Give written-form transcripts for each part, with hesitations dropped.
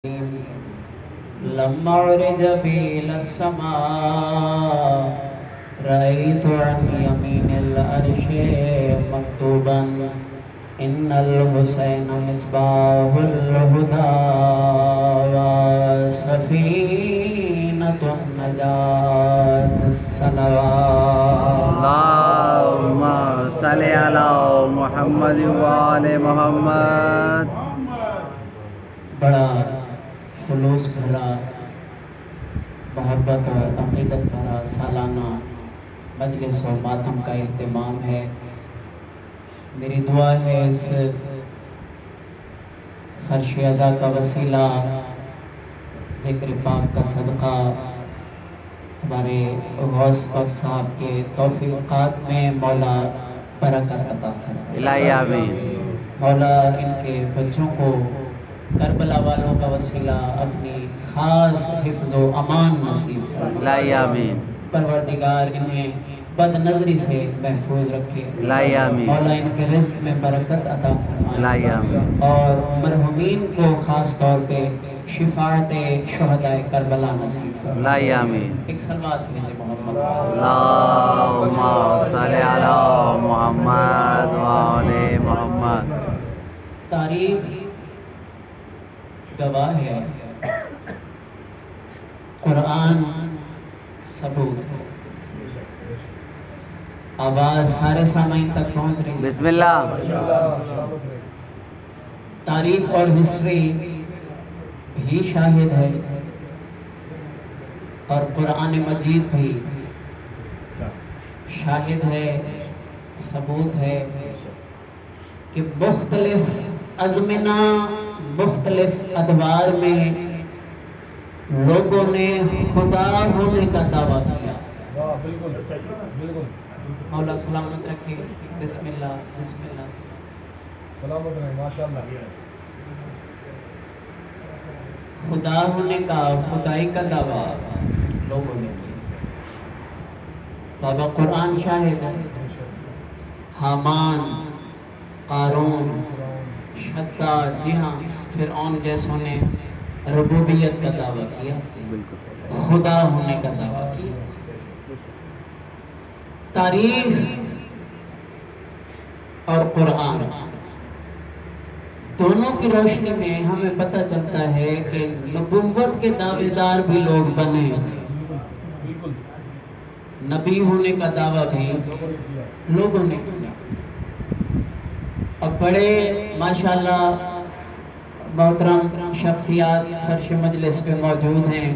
لما عرج بي إلى السماء رأيت عن يمين العرش مكتوبا إن الحسين مصباح الهدى وسفينة النجاة الصلوات. اللهم صل على محمد وآل محمد. بڑا خلوص بھرا محبت اور عقیدت بھرا سالانہ مجلس و ماتم کا اہتمام ہے. میری دعا ہے اس فرش ازا کا وسیلہ ذکر پاک کا صدقہ ہمارے غوث پاک صاحب کے توفیقات میں مولا برکت عطا فرمائے. الہی آمین. مولا ان کے بچوں کو کربلا والوں کا وسیلہ اپنی خاص حفظ و امان نصیب فرمائے. الہی آمین. پروردگار انہیں بد نظری سے محفوظ رکھے. الہی آمین. مولا ان کے رزق میں برکت عطا فرمائے. الہی آمین. اور مرحومین کو خاص طور پہ شفاعت شہداء کربلا نصیب فرمائے. الہی آمین. ایک صلوات بھیجے محمد. اللهم صل على محمد وآل محمد. تاریخ گواہ ہے، قرآن ثبوت ہے. آواز سارے سامعین تک پہنچ رہی ہے. بسم اللہ. تاریخ اور ہسٹری بھی شاہد ہے اور قرآن مجید بھی شاہد ہے، ثبوت ہے کہ مختلف ازمنہ مختلف ادوار میں لوگوں نے خدا ہونے کا دعویٰ کیا. مولا سلامت رکھے. بسم اللہ بسم اللہ. سلامت رہے ماشاءاللہ. خدا ہونے کا خدائی کا دعویٰ لوگوں نے کیا. بابا قرآن شاہد ہے. حامان، قارون، شداد، جی ہاں فرعون جیسوں نے ربوبیت کا دعویٰ کیا، خدا ہونے کا دعویٰ کیا. تاریخ اور قرآن دونوں کی روشنی میں ہمیں پتہ چلتا ہے کہ نبوت کے دعوے دار بھی لوگ بنے، نبی ہونے کا دعویٰ بھی لوگوں نے کیا. اور بڑے ماشاءاللہ محترم شخصیات فرش مجلس پہ موجود ہیں.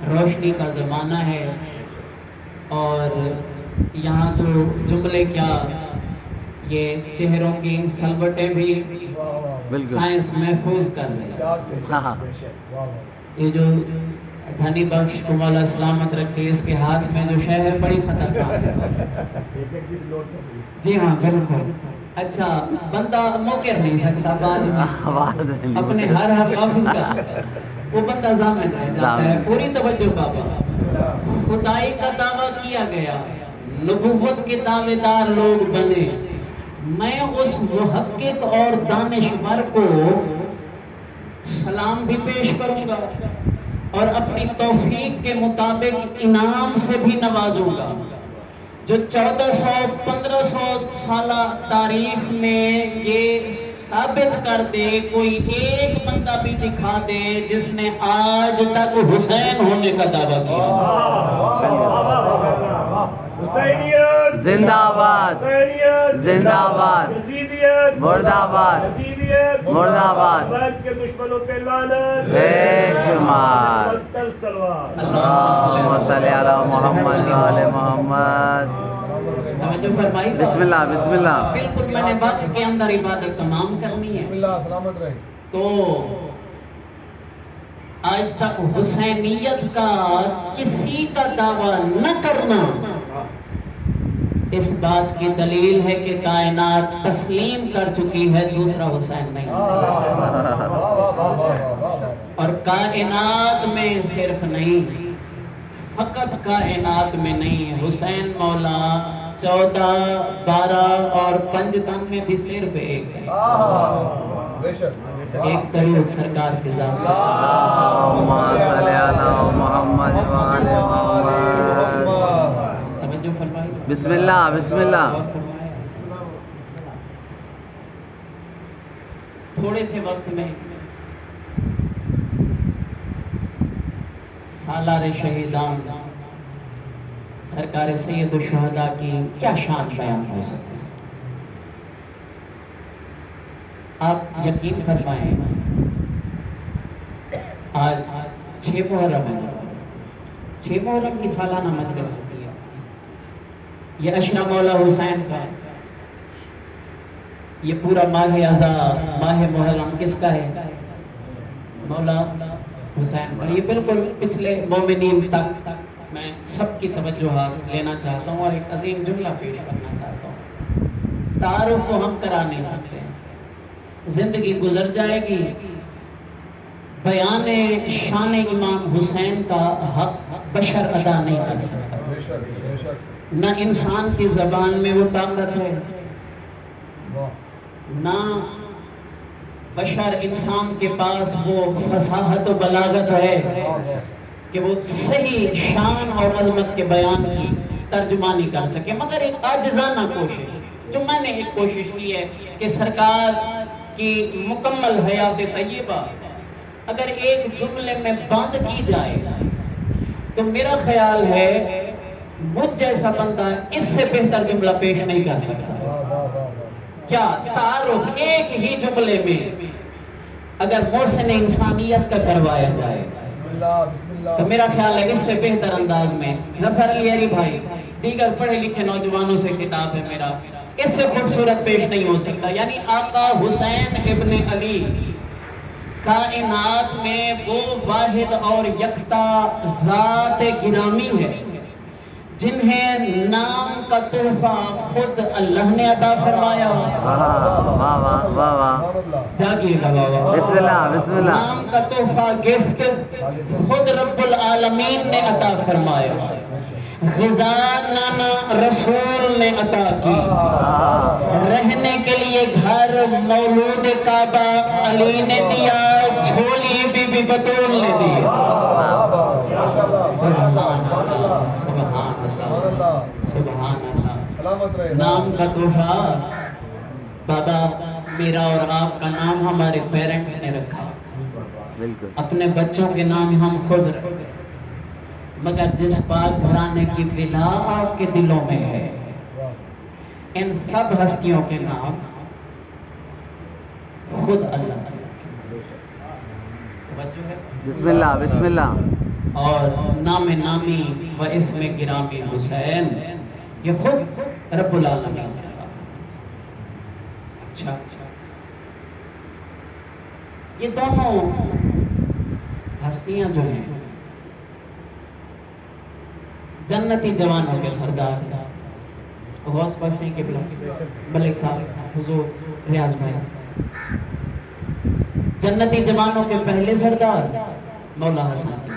روشنی کا زمانہ ہے اور یہاں تو جملے کیا، یہ چہروں کی سلوٹیں بھی سائنس محفوظ کر رہی ہے. یہ جو دھنی بخش کو مولا سلامت رکھے، اس کے ہاتھ میں جو شے ہے بڑی خطرناک ہے. جی ہاں بالکل. اچھا بندہ موقر نہیں سکتا بعد میں اپنے ہر حافظ کا، وہ بندہ ضامن رہ جاتا ہے. پوری توجہ بابا. خدائی کا دعویٰ کیا گیا، نبوت کے دعوے دار لوگ بنے. میں اس محقق اور دانشور کو سلام بھی پیش کروں گا اور اپنی توفیق کے مطابق انعام سے بھی نوازوں گا، جو 1400-1500 سالہ تاریخ میں یہ ثابت کر دے، کوئی ایک بندہ بھی دکھا دے جس نے آج تک حسین ہونے کا دعویٰ کیا. زندہ باد، زندہ باد، مرد آباد، مرد آباد. بے شمار. اللہم صلی علی محمد وآل محمد. توجہ فرمائی. بسم اللہ بسم اللہ. بالکل میں نے وقت کے اندر عبادت تمام کرنی ہے. سلامت رہے. تو آج تک حسینیت کا کسی کا دعویٰ نہ کرنا اس بات کی دلیل ہے کہ کائنات تسلیم کر چکی ہے دوسرا حسین نہیں. اور کائنات میں صرف نہیں، فقط کائنات میں نہیں، حسین مولا 14، 12 اور 5 میں بھی صرف ایک ہے. ایک درود سرکار کے ذات پر۔ اللہم صلی علی محمد وآل محمد۔ توجہ فرمائی۔ بسم اللہ بسم اللہ۔ غور فرمائے۔ تھوڑے سے وقت میں سالار شہیدان سرکار سید الشہداء کی کیا شان بیان ہو سکتی ہے؟ آپ یقین فرمائیں، آج 6 محرم ہے، 6 محرم کی سالانہ مجلس ہوتی ہے۔ یہ اشرا مولا حسین کا، یہ پورا ماہ ازاں ماہ محرم کس کا ہے؟ مولا حسین۔ اور یہ بالکل پچھلے مومنین تک میں سب کی توجہات لینا چاہتا ہوں اور ایک عظیم جملہ پیش کرنا چاہتا ہوں۔ تعارف تو ہم کرا نہیں سکتے، زندگی گزر جائے گی، بیان شان امام حسین کا حق بشر ادا نہیں کر سکتا۔ نہ انسان کی زبان میں وہ طاقت ہے، نہ بشر انسان کے پاس وہ فصاحت و بلاغت ہے کہ وہ صحیح شان اور عظمت کے بیان کی ترجمانی کر سکے، مگر ایک عاجزانہ کوشش جو میں نے ایک کوشش کی ہے کہ سرکار کی مکمل حیات طیبہ اگر ایک جملے میں بند کی جائے تو میرا خیال ہے مجھ جیسا بندہ اس سے بہتر جملہ پیش نہیں کر سکتا۔ کیا تعارف ایک ہی جملے میں اگر محسن انسانیت کا کروایا جائے تو میرا خیال ہے اس سے بہتر انداز میں ظفر علی عری بھائی دیگر پڑھے لکھے نوجوانوں سے خطاب ہے میرا، اس سے خوبصورت پیش نہیں ہو سکتا۔ یعنی آقا حسین ابن علی کائنات میں وہ واحد اور یکتا ذات گرامی ہے جنہیں نام کا تحفہ خود اللہ نے عطا فرمایا۔ واہ واہ واہ واہ۔ جاگیے گا بابا۔ بسم اللہ بسم اللہ۔ نام کا تحفہ گفٹ خود رب العالمین نے عطا فرمایا، غذا نانا رسول نے عطا کی، رہنے کے لیے گھر مولود کعبہ علی نے دیا، جھولی بی بی بطول نے دی۔ سبحان اللہ سبحان اللہ سبحان اللہ۔ نام کا تحفہ بابا میرا اور آپ کا نام ہمارے پیرنٹس نے رکھا، بالکل اپنے بچوں کے نام ہم خود رکھتے، مگر جس پاک گھرانے کی ولا آپ کے دلوں میں ہے ان سب ہستیوں کے نام خود اللہ نے رکھے۔ توجہ ہے؟ بسم اللہ بسم اللہ۔ اور نام نامی و اسم گرامی حسین یہ خود رب العالمین نے رکھا۔ اچھا، یہ دونوں ہستیاں جو ہیں جنتی جوانوں کے سردار غوث پاک سنگھ قبلہ، ملک صاحب، حضور ریاض بھائی، جنتی جوانوں کے پہلے سردار مولا حسن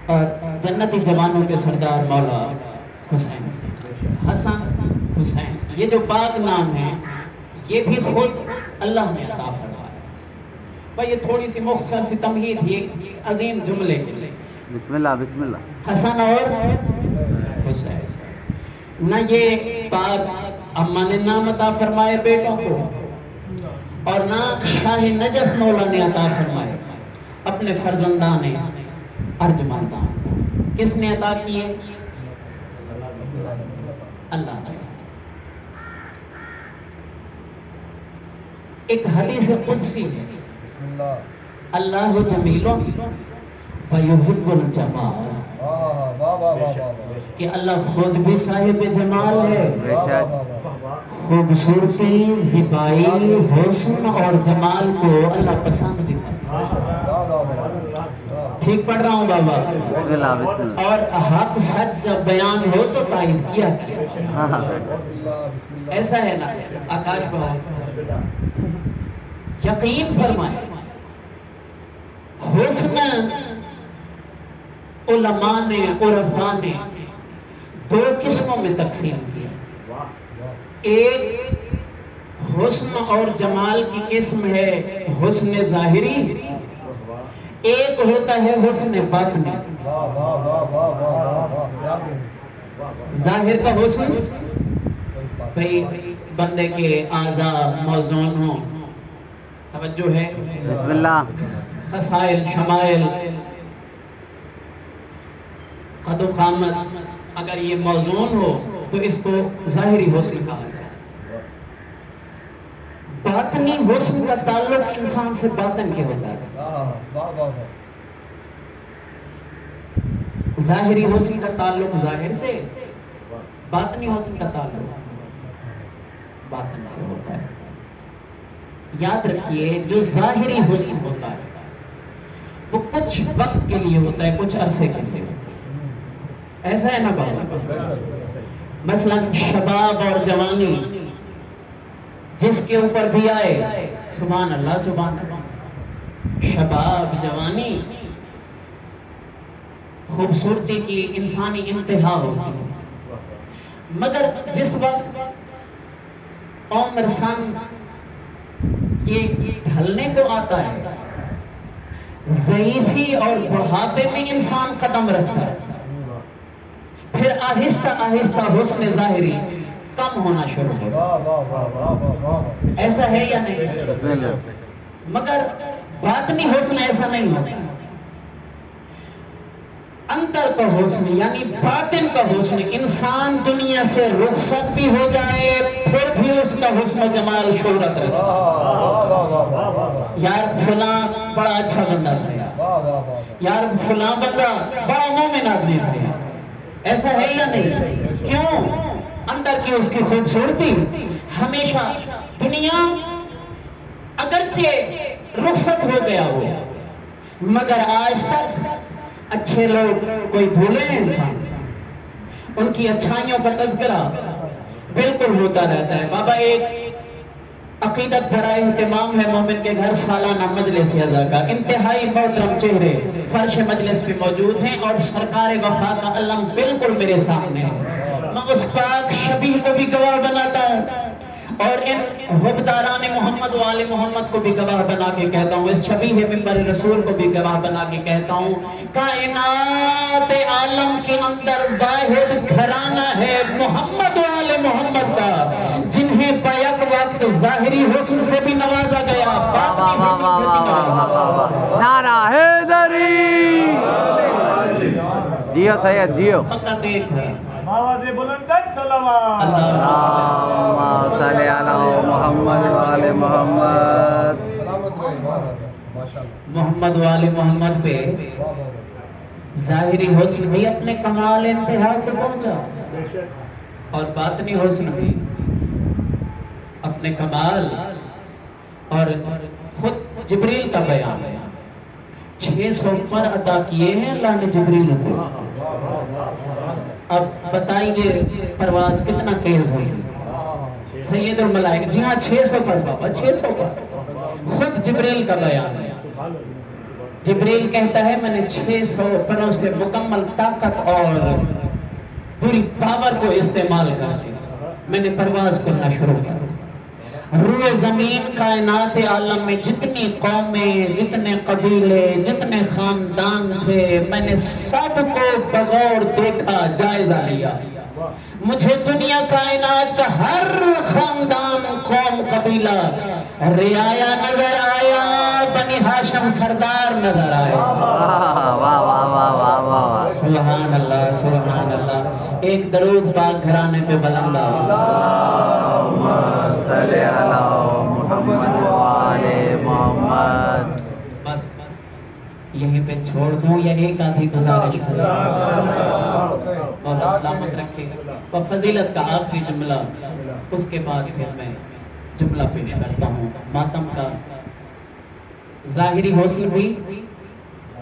اور جنتی جوانوں کے سردار مولا حسین۔ حسن حسین یہ جو پاک نام ہے یہ بھی خود اللہ نے عطا فرمایا۔ بھائی یہ تھوڑی سی مختصر سی تمہید ہی عظیم جملے کے لیے۔ بسم اللہ بسم اللہ۔ حسن اور حسین، نہ یہ پاک اماں نے نام عطا فرمائے بیٹوں کو، اور نہ شاہ نجف مولا نے عطا فرمائے اپنے فرزندان ارجمندان۔ کس نے عطا کیے؟ اللہ نے۔ ایک حدیث قدسی ہے، اللہ جمیل ویحب الجمال، کہ اللہ خود بھی صاحب جمال ہے، خوبصورتی، زیبائی، حسن اور جمال کو اللہ پسند بھی کرتا ہے۔ ٹھیک پڑھ رہا ہوں بابا؟ بسم اللہ بسم اللہ۔ اور حق سچ جب بیان ہو تو تائید کیا کیا، ایسا ہے نا آکاش بھائی؟ یقین فرمائے حسن علماء نے عرفاء نے دو قسموں میں تقسیم کیا۔ ایک حسن اور جمال کی قسم ہے حسن ظاہری، ایک ہوتا ہے حسن باطنی۔ ظاہر کا حسن بھئی بندے کے اعضاء موزون ہوں، توجہ ہے، بسم اللہ، خصائل شمائل قد و قامت اگر یہ موزون ہو تو اس کو ظاہری حسن کہا جائے۔ باطنی حسن کا تعلق انسان سے باطن کے ہوتا ہے، ظاہری حسن کا تعلق ظاہر سے، باطنی حسن کا تعلق باطن سے ہوتا ہے۔ یاد رکھیے جو ظاہری حسن ہوتا ہے وہ کچھ وقت کے لیے ہوتا ہے، کچھ عرصے کے لیے، ایسا ہے نا بابا؟ مثلا شباب اور جوانی جس کے اوپر بھی آئے، سبحان اللہ سبحان اللہ، شباب جوانی خوبصورتی کی انسانی انتہا ہوتی ہے، مگر جس وقت عمر سن یہ ڈھلنے کو آتا ہے، ضعیفی اور بڑھاپے میں انسان قدم رکھتا ہے، پھر آہستہ آہستہ حسن ظاہری کم ہونا شروع ہوتا ہے، ایسا ہے یا نہیں؟ مگر باطنی حسن ایسا نہیں ہوتا، اندر کا حسن یعنی باطن کا حسن، انسان دنیا سے رخصت بھی ہو جائے پھر بھی اس کا حسن و جمال شہرت رہتا ہے۔ یار فلاں بڑا اچھا بندہ تھا، یار فلاں بندہ بڑا مومن آدمی تھا، ایسا ہے یا نہیں؟ کیوں؟ اندر کی اس کی خوبصورتی ہمیشہ، دنیا اگرچہ رخصت ہو گیا ہو مگر آج تک اچھے لوگ کوئی بھولے ہیں انسان، ان کی اچھائیوں کا تذکرہ بالکل ہوتا رہتا ہے۔ بابا ایک عقیدت بھرا اہتمام ہے مومن کے گھر سالانہ مجلس ازا کا، انتہائی محترم چہرے فرش مجلس پہ موجود ہیں اور سرکار وفا کا علم بالکل میرے سامنے ہے۔ میں اس پاک شبیہ کو بھی گواہ بناتا ہوں اور ان حبداران محمد و آل محمد کو بھی گواہ بنا کے کہتا ہوں، اس شبیہ ممبر رسول کو بھی گواہ بنا کے کہتا ہوں، کائنات عالم کے اندر واحد گھرانہ ہے محمد و آل محمد کا، جنہیں بیک وقت ظاہری حسن سے بھی نوازا گیا، باطنی حسن سے بھی نوازا گیا۔ نعرہ حیدری، جیو سید جیو، فقط ایک ہے، آواز بلند کر صلوات۔ اللہم صلی علی محمد و آل محمد۔ محمد و آل محمد پہ ظاہری حسن بھی اپنے کمال انتہا کو پہنچا اور باطنی حسن بھی اپنے کمال، اور خود جبریل کا بیان ہے 600 پر عطا کیے ہیں اللہ نے جبریل کو۔ اب بتائیے پرواز کتنا تیز ہوئی، سید الملائکہ، جی ہاں 600 پر بابا، 600 پر، خود جبریل کا بیان ہے۔ جبریل کہتا ہے میں نے 600 پروں سے مکمل طاقت اور پوری پاور کو استعمال کر دیا، میں نے پرواز کرنا شروع کیا۔ روئے زمین کائنات عالم میں جتنی قومیں، جتنے قبیلے، جتنے خاندان تھے، میں نے سب کو بغور دیکھا، جائزہ لیا۔ مجھے دنیا کائنات کا ہر خاندان، قوم، قبیلہ، رعایا نظر آیا، بنی ہاشم سردار نظر آیا۔ واہ واہ واہ واہ واہ، سبحان اللہ سبحان اللہ، ایک درود پاک گھرانے پہ بلند اللہم صلی علی محمد و آل محمد۔ بس یہیں پہ چھوڑ دوں یا ایک آدھی گزارش ہے؟ مولا سلامت رکھے۔ و فضیلت کا آخری جملہ، اس کے بعد پھر میں جملہ پیش کرتا ہوں۔ ماتم کا ظاہری حسن بھی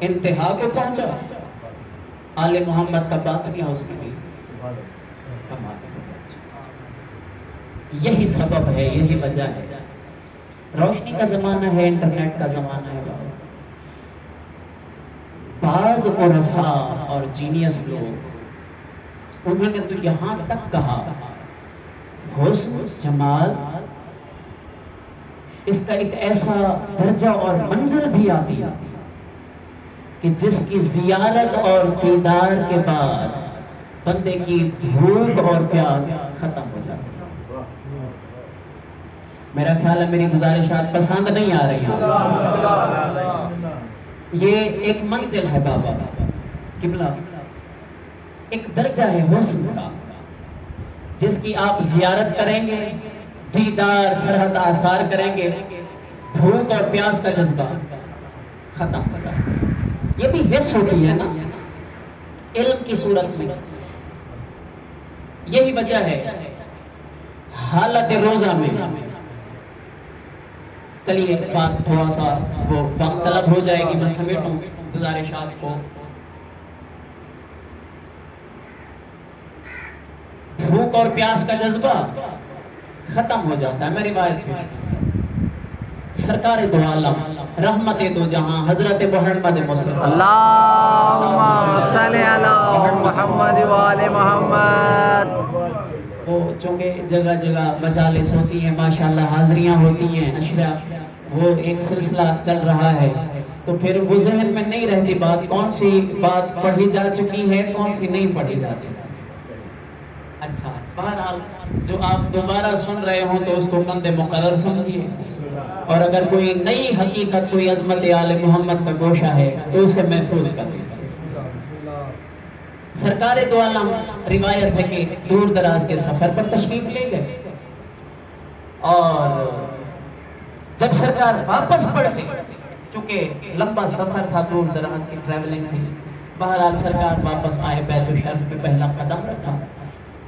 انتہا کو پہنچا، آل محمد کا باطنی حسن بھی کمال کو پہنچا۔ یہی سبب ہے، یہی وجہ ہے، روشنی کا زمانہ ہے، انٹرنیٹ کا زمانہ ہے۔ بعض عرفا اور جینیس لوگ انہوں نے تو یہاں تک کہا حسن، جمال اس کا ایک ایسا درجہ اور منزل بھی آتی ہے کہ جس کی زیارت اور دیدار کے بعد بندے کی بھوک اور پیاس ختم ہو جاتی ہے۔ میرا خیال ہے میری گزارشات پسند نہیں آ رہی ہیں۔ یہ ایک منزل ہے بابا قبلہ، ایک درجہ ہے حسن کا، جس کی آپ زیارت کریں گے، دیدار فرحت آثار کریں گے، بھوک اور پیاس کا جذبہ ختم ہو جائے گا۔ یہ بھی حس ہوتی ہے نا علم کی صورت میں۔ یہی وجہ ہے حالت روزہ میں، چلیے بات تھوڑا سا وہ وقت طلب ہو جائے گی، میں سمیٹوں گزارشات کو۔ بھوک اور پیاس کا جذبہ ختم ہو جاتا ہے۔ میں روایت پیش کرتا ہوں، سرکار دو عالم رحمت دو جہاں حضرت محمد مصطفیٰ اللہم صلی علی محمد وآل محمد۔ وہ چونکہ جگہ جگہ مجالس ہوتی ہیں، ماشاءاللہ حاضریاں ہوتی ہیں، اشرا وہ ایک سلسلہ چل رہا ہے، تو پھر وہ ذہن میں نہیں رہتی بات کون سی بات پڑھی جا چکی ہے، کون سی نہیں پڑھی جا چکی۔ اچھا بہرحال جو آپ دوبارہ سن رہے ہوں تو اس کو کند مقرر سمجھیے، اور اگر کوئی نئی حقیقت، کوئی عظمت آل محمد کا گوشہ ہے تو اسے محفوظ کر دیجیے۔ سرکار دو عالم روایت ہے کہ دور دراز کے سفر پر تشریف لے گئے، اور جب سرکار واپس پلٹے، چونکہ لمبا سفر تھا، دور دراز کی ٹریولنگ تھی، بہرحال سرکار واپس آئے، بیت الشرف پہ پہلا قدم رکھا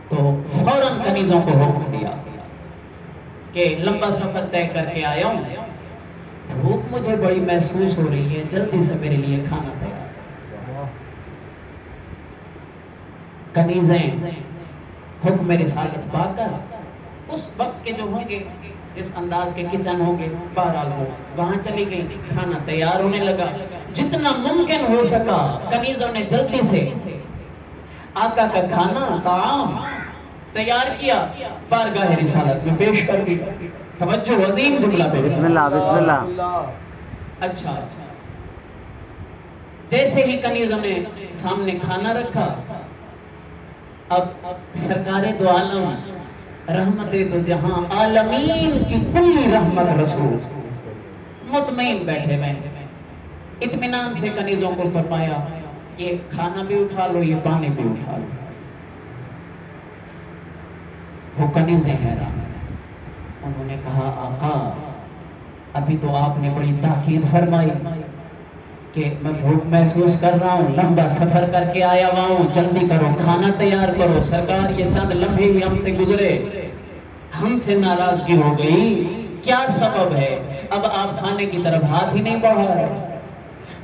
تو فوراً کنیزوں کو حکم دیا کہ لمبا سفر طے کر کے آیا ہوں، بھوک مجھے بڑی محسوس ہو رہی ہے، جلدی سے میرے لیے کھانا تیار کرو۔ کنیزیں حکم رسالت پا کر اس وقت کے جو ہوں گے، جس انداز کے کچن ہوں گے، بہرحال وہ وہاں چلی گئی، کھانا تیار ہونے لگا۔ جتنا ممکن ہو سکا کنیزوں نے جلدی سے آقا کا کھانا طعام تیار کیا، بارگاہ رسالت میں پیش کر دی۔ توجہ، عظیم جملہ پہ بسم اللہ بسم اللہ۔ اچھا جیسے ہی کنیزوں نے سامنے کھانا رکھا، اب سرکار دو عالم رحمت دو جہاں عالمین کی کلی رحمت رسول مطمئن بیٹھے ہوئے، اطمینان سے کنیزوں کو فرمایا یہ کھانا بھی اٹھا لو، یہ پانی بھی اٹھا لو۔ وہ کنیزیں حیران، انہوں نے کہا آقا ابھی تو آپ نے بڑی تاکید فرمائی کہ میں بھوک محسوس کر رہا ہوں، لمبا سفر کر کے آیا ہوا ہوں، جلدی کرو کھانا تیار کرو۔ سرکار یہ چند لمحے ہی ہم سے گزرے، ہم سے ناراضگی ہو گئی، کیا سبب ہے؟ اب آپ کھانے کی طرف ہاتھ ہی نہیں بڑھا رہے۔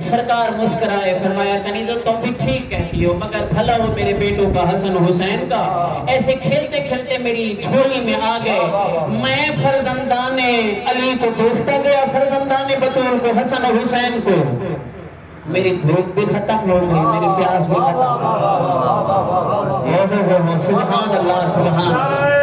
سرکار مسکرائے، فرمایا کنیزو تم بھی ٹھیک کہتی ہو، مگر بھلا ہو میرے بیٹوں کا حسن حسین کا، ایسے کھیلتے کھیلتے میری جھولی میں آ گئے، میں فرزندان علی کو دیکھتا گیا، فرزندان بطول کو، حسن اور حسین کو، میری بھوک بھی ختم ہو گئی، میری پیاس بھی ختم ہو گئی۔ سبحان اللہ سبحان اللہ۔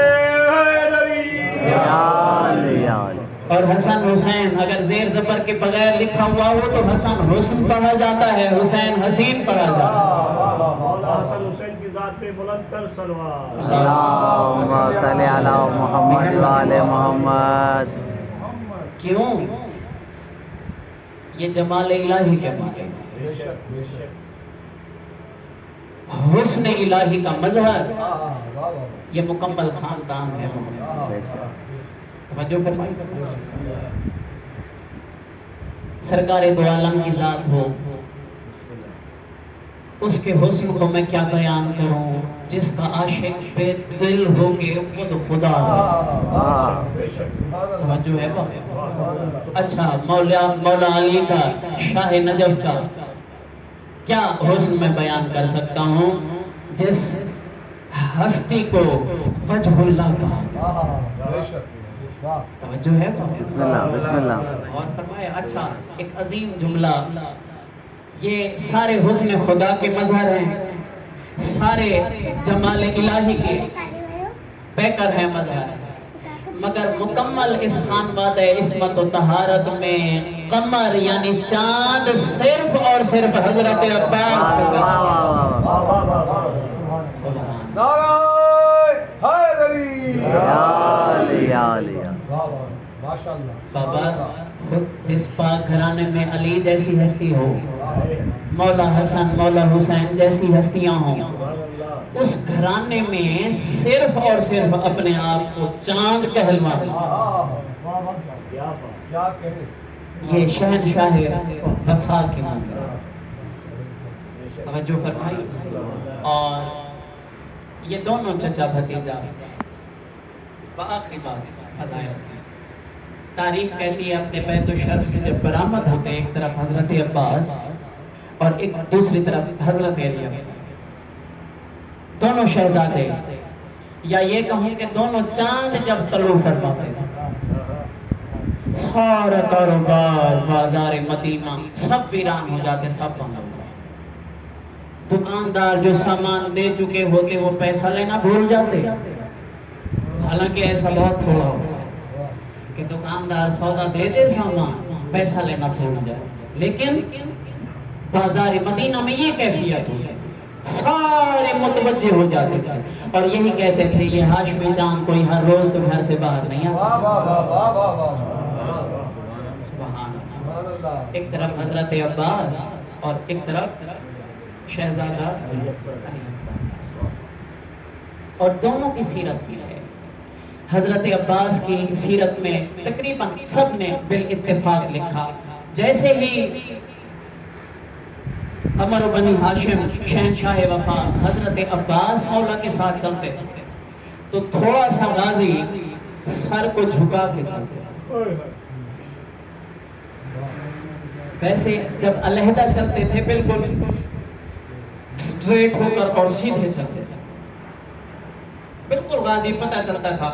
اور حسن حسین اگر زیر زبر کے بغیر لکھا ہوا ہو تو حسن حسن پڑھا جاتا ہے، حسین حسین پڑھا جاتا ہے۔ حسن حسین کی ذات پہ بلند تر صلوات۔ اللہم صلی علی محمد وآل محمد۔ کیوں؟ یہ جمال الہی کے معنی، حسن الہی کا مظہر، یہ مکمل خاندان ہے محمد۔ توجہ فرمائی، سرکار دو عالم کی ذات ہو، اس کے حسن کو میں کیا بیان کروں، جس کا عاشق بے دل ہو کے خود خدا ہے۔ توجہ ہے بابا؟ اچھا مولا علی کا، شاہ نجف کا کیا حسن میں بیان کر سکتا ہوں، جس ہستی کو وجہ اللہ کہا۔ توجہ ہے بسم اللہ بسم اللہ۔ اور فرمایا اچھا ایک عظیم جملہ، یہ سارے حسن خدا کے مظہر ہیں، سارے جمال الہی کے پیکر ہیں مظہر۔ مگر مکمل اس خانوادہ عصمت و طہارت میں قمر یعنی چاند صرف اور صرف حضرت عباس واہ کا واہ واہ واہ واہ سبحان نعرہ حیدری یا علی یا علی ماشاءاللہ بابا خود جس پاک گھرانے میں علی جیسی ہستی ہو، مولا حسن مولا حسین جیسی ہستیاں ہوں، اس گھرانے میں صرف اور صرف اپنے آپ کو چاند کہلوا دیں، کیا کہے یہ شہنشاہ وفا کی منظر توجہ فرمائی۔ اور یہ دونوں چچا بھتیجا آخری بات فضائل کی تاریخ کہتی ہے اپنے بیت الشرف سے جب برآمد ہوتے ایک طرف حضرت عباس اور ایک دوسری طرف حضرت علی، دونوں شہزادے یا یہ کہوں کہ دونوں چاند جب طلوع فرماتے ہیں، سارا کاروبار بازار مدینہ سب ویران ہو جاتے، سب بند ہو جاتے، دکاندار جو سامان دے چکے ہوتے وہ پیسہ لینا بھول جاتے، حالانکہ ایسا بہت تھوڑا ہوتا ہے کہ دکاندار سودا دے دے سامان پیسہ لینا بھول جائے، لیکن بازار مدینہ میں یہ کیفیت ہوئی، سارے متوجہ ہو جاتے تھے اور یہی کہتے تھے یہ ہاشمی چاند کوئی ہر روز تو گھر سے باہر نہیں آتا۔ سبحان اللہ۔ ایک طرف حضرت عباس اور ایک طرف شہزادہ علی عباس، اور دونوں کی سیرت بھی ہے۔ حضرت عباس کی سیرت میں تقریباً سب نے بالاتفاق لکھا، جیسے ہی قمر بنی ہاشم شہنشاہ وفا حضرت عباس مولا کے ساتھ چلتے تھے تو تھوڑا سا غازی سر کو جھکا کے چلتے تھے، ویسے جب علیحدہ چلتے تھے بالکل اسٹریٹ ہو کر اور سیدھے چلتے تھے، بالکل غازی پتہ چلتا تھا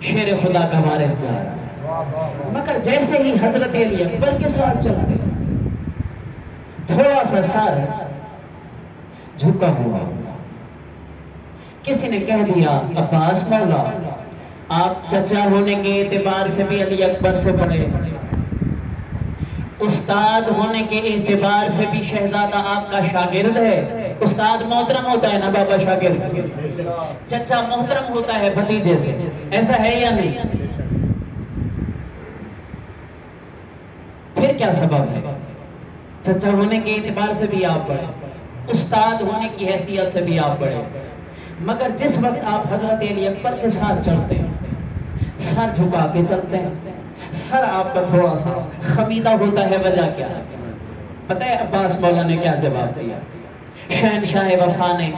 شیر خدا کا وارث جا رہا ہے، مگر جیسے ہی حضرت علی اکبر کے ساتھ چلتے تھوڑا سا سر جھکا ہوا، کسی نے کہہ دیا عباس مولا آپ چچا ہونے کے اعتبار سے بھی علی اکبر سے بڑے، استاد ہونے کے اعتبار سے بھی شہزادہ آپ کا شاگرد ہے، استاد محترم ہوتا ہے نا بابا شاگرد سے، چچا محترم ہوتا ہے بھتیجے سے، ایسا ہے یا نہیں؟ پھر کیا سبب ہے؟ چچا ہونے کے اعتبار سے بھی آپ بڑے، استاد ہونے کی حیثیت سے بھی آپ بڑے، مگر جس وقت آپ حضرت علی اکبر کے ساتھ چلتے ہیں سر جھکا کے چلتے ہیں، سر آپ کا تھوڑا سا خمیدہ ہوتا ہے، وجہ کیا ہے پتہ ہے؟ عباس مولا نے کیا جواب دیا؟ شہنشاہ وفا نے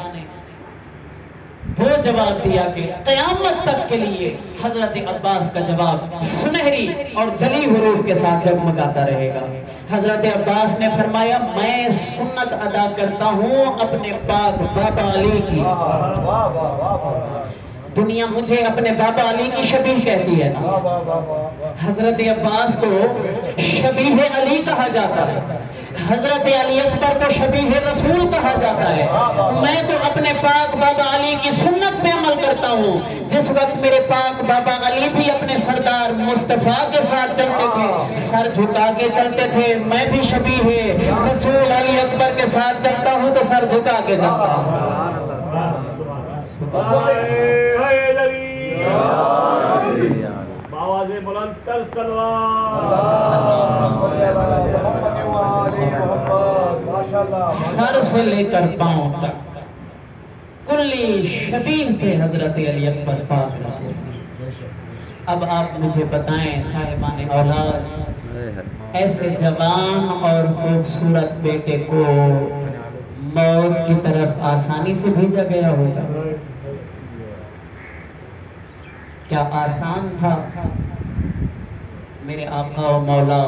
وہ جواب دیا کہ قیامت تک کے لیے حضرت عباس کا جواب سنہری اور جلی حروف کے ساتھ جگمگاتا رہے گا۔ حضرت عباس نے فرمایا میں سنت ادا کرتا ہوں اپنے پاک بابا علی کی، دنیا مجھے اپنے بابا علی کی شبیہ کہتی ہے نا، حضرت عباس کو شبیہ علی کہا جاتا ہے، حضرت علی اکبر کو شبیہ رسول کہا جاتا ہے، میں تو اپنے پاک بابا علی کی سنت پہ عمل کرتا ہوں، جس وقت میرے پاک بابا علی بھی اپنے سردار مصطفیٰ کے ساتھ چلتے تھے سر جھکا کے چلتے تھے، میں بھی شبیہ رسول علی اکبر کے ساتھ چلتا ہوں تو سر جھکا کے چلتا ہوں۔ آواز بلند کر سلوات۔ سر سے لے کر پاؤں تک کلی شبیہ تھے حضرت علی اکبر پاک رسول۔ اب آپ مجھے بتائیں صاحبان اولاد، ایسے جوان اور خوبصورت بیٹے کو موت کی طرف آسانی سے بھیجا گیا ہوتا؟ کیا آسان تھا میرے آقا و مولا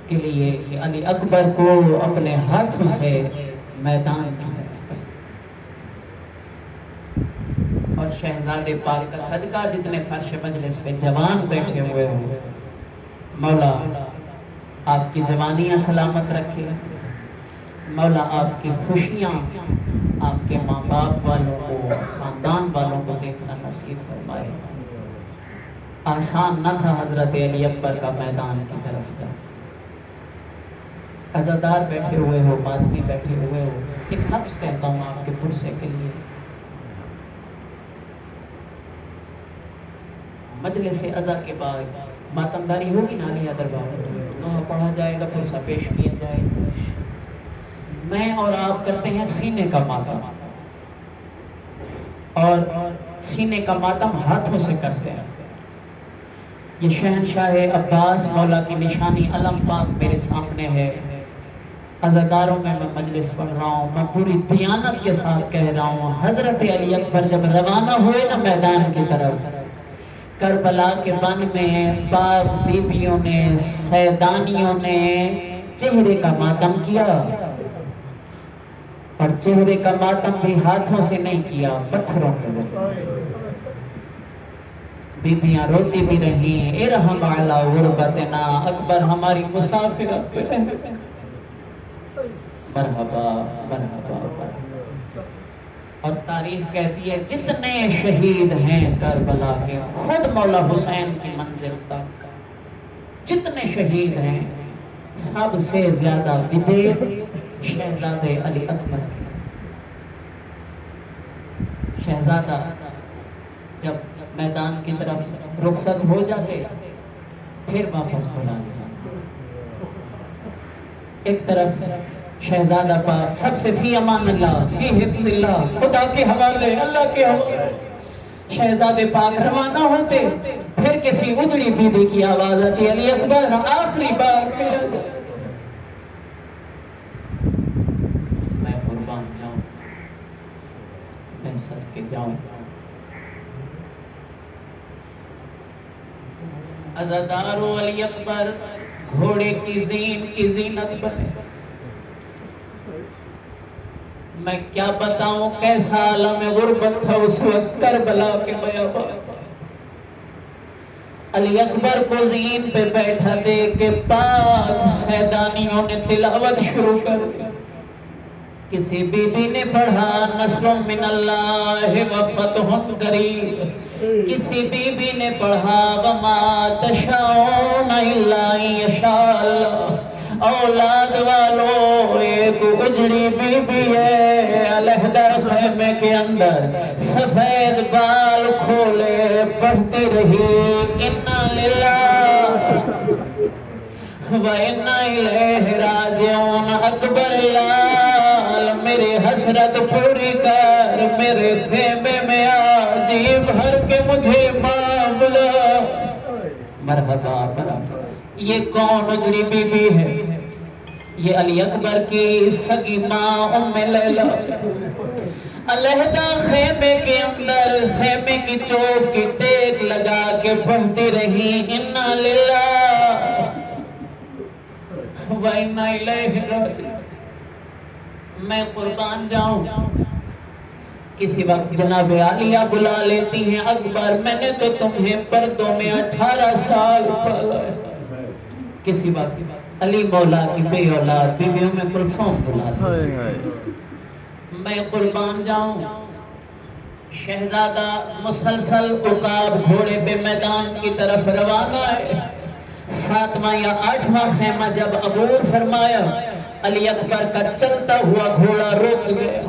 کے لیے کہ علی اکبر کو اپنے ہاتھوں سے میدان دیا؟ اور شہزادے پاک کا صدقہ جتنے فرش مجلس پہ جوان بیٹھے ہوئے ہوں، مولا آپ کی جوانیاں سلامت رکھے، مولا آپ کی خوشیاں آپ کے ماں باپ والوں کو خاندان والوں کو دیکھنا نصیب نصیب فرمائے. آسان نہ تھا حضرت علی اکبر کا میدان کی طرف جا. عزادار بیٹھے ہوئے ہو، ماتمی بیٹھے ہوئے ہو، ایک لفظ کہتا ہوں آپ کے پرسے کے لیے. مجلس عزا کے بعد ماتمداری ہوگی نا علیہ دربار، پڑھا جائے گا، پرسہ پیش کیا جائے گا. میں اور آپ کرتے ہیں سینے کا ماتم، اور سینے کا ماتم ہاتھوں سے کرتے ہیں. یہ شہنشاہ عباس مولا کی نشانی علم پاک میرے سامنے ہے. عزاداروں میں مجلس پڑھ رہا ہوں، میں پوری دیانت کے ساتھ کہہ رہا ہوں، حضرت علی اکبر جب روانہ ہوئے نا میدان کی طرف، کربلا کے بن میں پاک بیبیوں نے، سیدانیوں نے چہرے کا ماتم کیا، اور چہرے کا ماتم بھی ہاتھوں سے نہیں کیا، پتھروں کے ذریعے. بیبیاں روتی بھی رہیں، ارحم علی غربتنا، اکبر ہماری مسافرت پہ رہ. مرحبا مرحبا مرحبا. اور تاریخ کہتی ہے جتنے شہید ہیں کربلا کے، خود مولا حسین کی منزل تک جتنے شہید ہیں، سب سے زیادہ بدیر شہزادے علی اکبر. شہزادہ جب میدان کی طرف رخصت ہو جاتے پھر واپس بلا دیا. ایک طرف شہزادہ پاک سب سے فی امان اللہ، فی حفظ اللہ، خدا کے حوالے، اللہ کے حوالے. شہزادے پاک روانہ ہوتے، پھر کسی اجڑی بیوی کی آواز آتی، علی اکبر آخری بار میرا جان. میں قربان جاؤں، میں سب کے جاؤں. عزادارو علی اکبر گھوڑے کی زین کی زینت بنے. میں کیا بتاؤں کیسا عالم غربت تھا اس وقت کربلا کے بیابان. علی اکبر کو زین پہ بیٹھا دیکھ کے پاک سیدانیوں نے تلاوت شروع کر دی. کسی بی بی نے پڑھا نصر من اللہ و فتح قریب، کسی بی بی نے پڑھا وما تشاءون الا ان یشاء اللہ. اولاد والو ایک اجڑی بی بی ہے علیحدہ خیمے کے اندر، سفید بال کھولے پڑھتی رہی انا للہ و انا الیہ راجعون. اکبر لال میری حسرت پوری کر، میرے خیمے میں آ جی بھر کے مجھے معاملہ. مرحبا مرحبا. یہ کون اجڑی بی بی ہے؟ یہ علی اکبر کی سگی ماں ام لیلا علیحدہ خیمے کے اندر خیمے کی چوک کی ٹیک لگا کے پڑھتی رہی انا للہ و انا الیہ راجعون. میں قربان جاؤں. کسی وقت جناب عالیہ بلا لیتی ہیں، اکبر میں نے تو تمہیں پردوں میں 18 سال پالا ہے. کسی وقت علی مولا کی بے اولاد بیویوں میں کلثوم بلا دی. میں قربان جاؤں. شہزادہ مسلسل عقاب گھوڑے پہ میدان کی طرف روانہ ہے. 7واں یا 8واں خیمہ جب عبور فرمایا، علی اکبر کا چلتا ہوا گھوڑا رک گیا.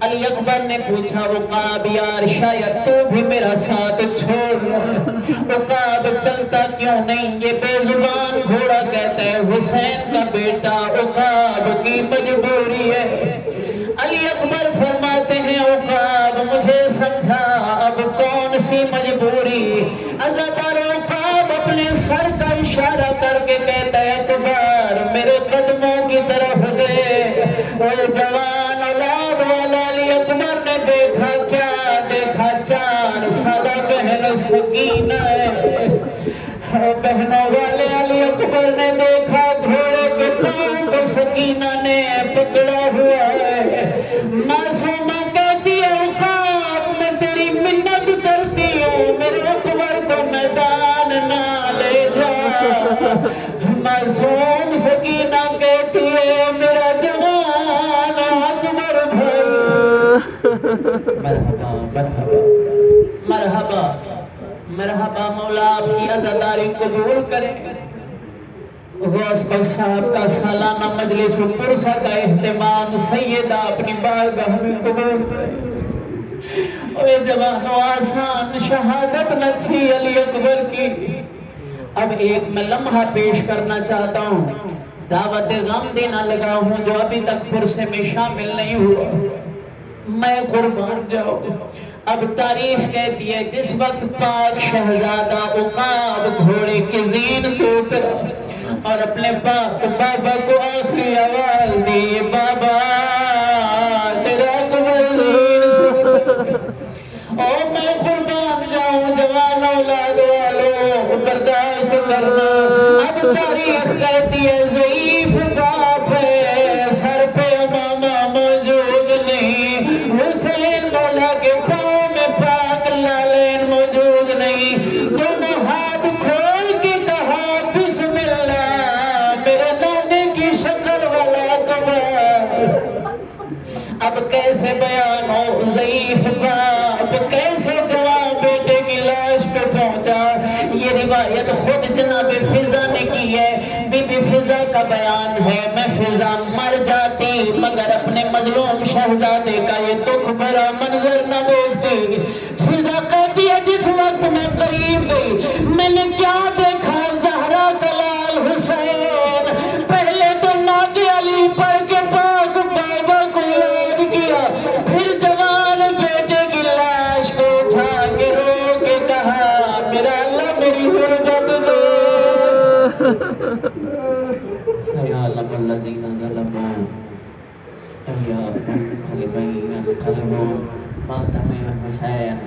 علی اکبر نے پوچھا عقاب یار شاید تو بھی میرا ساتھ چھوڑ رہا. عقاب چلتا کیوں نہیں؟ یہ بے زبان گھوڑا کہتا ہے حسین کا بیٹا عقاب کی مجبوری ہے. علی اکبر فرماتے ہیں عقاب مجھے سمجھا اب کون سی مجبوری. عزادار عقاب اپنے سر کا اشارہ کر کے کہتا ہے اکبر میرے قدموں کی طرف دے. وہ جوان اولاد والا علی اکبر نے دیکھا کیا دیکھا؟ 4 سالہ بہن سکینہ ہے. بہنوں والے علی اکبر نے دیکھا گھوڑے کے پاؤں کو سکینہ نے پکڑا ہوا ہے. معصومہ کہتی ہے عقاب میں تیری منت کرتی ہوں میرے اکبر کو میدان نہ لے جا. معصوم سکینہ کہتی ہے میرا جوان اکبر بھائی. مرحبا مرحبا. مرحبا مرحبا مولا آپ کی عزاداری قبول کریں غوث پاک صاحب کا سالانہ مجلس پرسہ کا اہتمام سیدہ اپنی بارگاہ میں قبول کریں اوے جوان و آسان شہادت نہ تھی علی اکبر کی اب ایک میں لمحہ پیش کرنا چاہتا ہوں دعوت غم دینا لگا ہوں جو ابھی تک پرسے میں شامل نہیں ہوا میں قربان جاؤں اب تاریخ کہتی ہے جس وقت پاک شہزادہ عقاب گھوڑے کے زین سے اترا اور اپنے پاک بابا کو آخری آواز دی بابا تیرا قبر زین سے او میں قربان جاؤں جوان اولاد والوں برداشت کرنا اب تاریخ کہتی ہے ضعیف باپ ہے سر پہ امامہ موجود نہیں حسین مولا کے پاؤں میں پاک لالین موجود نہیں دونوں ہاتھ کھول کے کہا بسم اللہ میرے نانے کی شکل والا قبر اب کیسے بیان ہو ضعیف باپ کیسے جوان بیٹے کی لاش پہ پہنچا یہ روایت خود جناب فضا نے کی ہے بی بی فضا کا بیان ہے میں فضا مر جاتی مگر اپنے مظلوم شہزادے کا یہ دکھ بھرا منظر نہ دیکھتی فضا کہتی ہے جس وقت میں قریب گئی میں نے کیا دیکھا زہرا کا لال حسین پہلے تو ناگے علی پڑھ کے پاک بابا کو یاد کیا پھر جوان بیٹے کی لاش کو اٹھا کے رو کے کہا میرا اللہ میری غربت دے سیعلم الذین ظلموا ایہم قلبین قلبون ماتم حسین